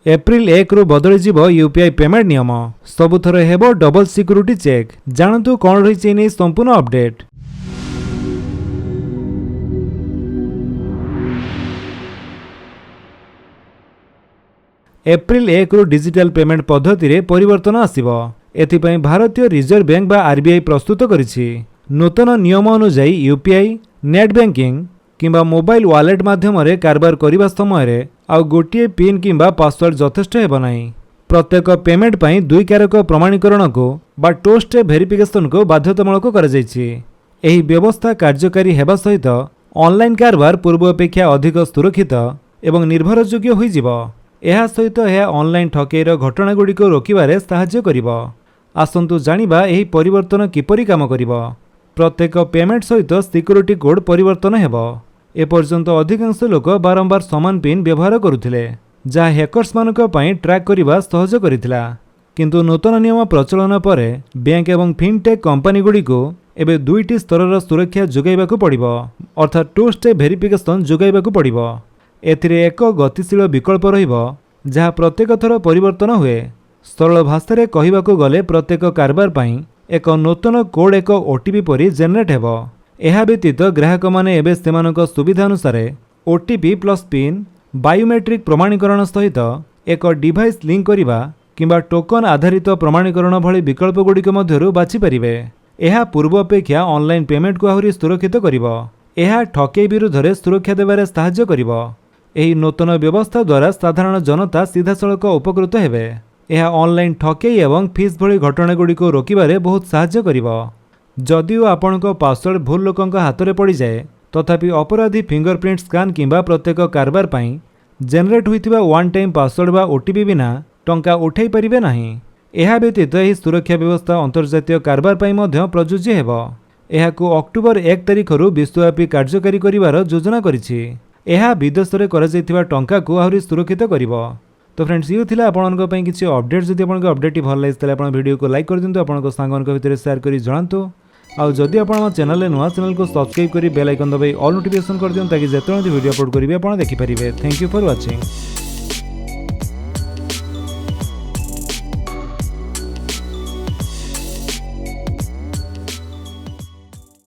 April 1 रु बदली UPI payment नियम सबुथर हेबो डबल सिक्यूरिटी चेक। जानतु कौन रही नहीं संपूर्ण अपडेट। एप्रिल 1 रु डिजिटल पेमेंट पद्धति रे परिवर्तन आसिबो। एथिपई भारतीय रिजर्व बैंक बा आरबीआई प्रस्तुत करिछि। नूतन नियम अनुसार यूपीआई नेट बैंकिंग किंबा मोबाइल वॉलेट माध्यम रे कारबार करिबा समय रे आउ गोटिए पिन किंबा पासवर्ड यथेष्ट हेबो नाही। प्रत्येक पेमेंट पई दुई कारक प्रमाणीकरण को बा टू स्टेप वेरिफिकेशन को बाध्यतामूलक करा जायछि। एही व्यवस्था कार्यकारी हेबा सहित ऑनलाइन कारबार पूर्व अपेक्षा अधिक सुरक्षित एवं निर्भरयोग्य होई जिवो। एहा सहित यह ऑनलाइन ठकेईर घटना गुड़िक रोकबारे साहाय्य करिवो। आसंतु जानिबा एही परिवर्तन किपरि काम करिवो। प्रत्येक पेमेंट सहित सिक्यूरिटी कोड परिवर्तन हेबो। एपर्यंत अधिकांश लोक बारंबार समान पिन व्यवहार करुथिले, जहाँ हैकर्स मानक पई ट्रैक करिबा सहज करिथिला। किंतु नूतन नियम प्रचलन पर बैंक एवं फिनटेक कंपनी गुड़िको एबे दुईटी स्तरर सुरक्षा जोगाइबाकू पड़िबो, अर्थात टू स्टेप वेरिफिकेशन जोगाइबाकू पड़िबो। एथिरे एक गतिशील विकल्प रहिबो जहाँ प्रत्येक थर परिवर्तन हुए। सरल भाषा कहिबाकू गले प्रत्येक कारबार पई एक नूतन कोड एक ओटीपी परि जेनेरेट हेबो। एहा व्यतीत ग्राहक माने एबे सेमानक सुविधा अनुसार ओटीपी प्लस पिन बायोमेट्रिक प्रमाणीकरण सहित एक डिवाइस लिंक करिबा किंबा टोकन आधारित प्रमाणीकरण भली विकल्प गुड़िक मध्यरु बाछि परिबे। एहा पूर्व अपेक्षा ऑनलाइन पेमेंट को आहुरी सुरक्षित करिबो। एहा ठकेई विरुद्ध रे सुरक्षा देबारे साहाय्य करिबो। एही नूतन व्यवस्था द्वारा साधारण जनता सीधासळख उपकृत हेबे। यह ऑनलाइन ठकेई एवं फीस भली घटना गुड़िक रोकबारे बहुत साहाय्य करिवो। जदिओ आपणक पासवर्ड भूल लोकंक हाथ में पड़ जाए तथापि अपराधी फिंगरप्रिंट स्कान किंबा प्रत्येक कारबार पई जेनेरेट होइतिबा वन टाइम पासवर्ड बा ओटीपी बिना टंका उठाई परिबे नाही। एहा व्यतीत एही सुरक्षा व्यवस्था अंतर्जातीय कारबार पई मध्य प्रযোज्य हेबो। एहाकु अक्टोबर 1 तारिख रु विश्वव्यापी कार्यकारी करिवार योजना करिछि। एहा विदेश रे करा जायतिबा टंका को आहुरी सुरक्षित करिवो। तो फ्रेंड्स ये थिला आपनको पई किछि अपडेट। जदि आपनको अपडेट भल लागिस तले आपण वीडियो को लाइक कर दिंतु, आपनको सांगनक भितर शेयर करी जणांतु। आउ जदि आपण चैनल रे नुवा चैनल को सब्सक्राइब करी बेल आइकन दबाई ऑल नोटिफिकेशन कर दियन ताकि जेतों वीडियो अपलोड करिवे आपण देखि परिबे। Thank you for watching.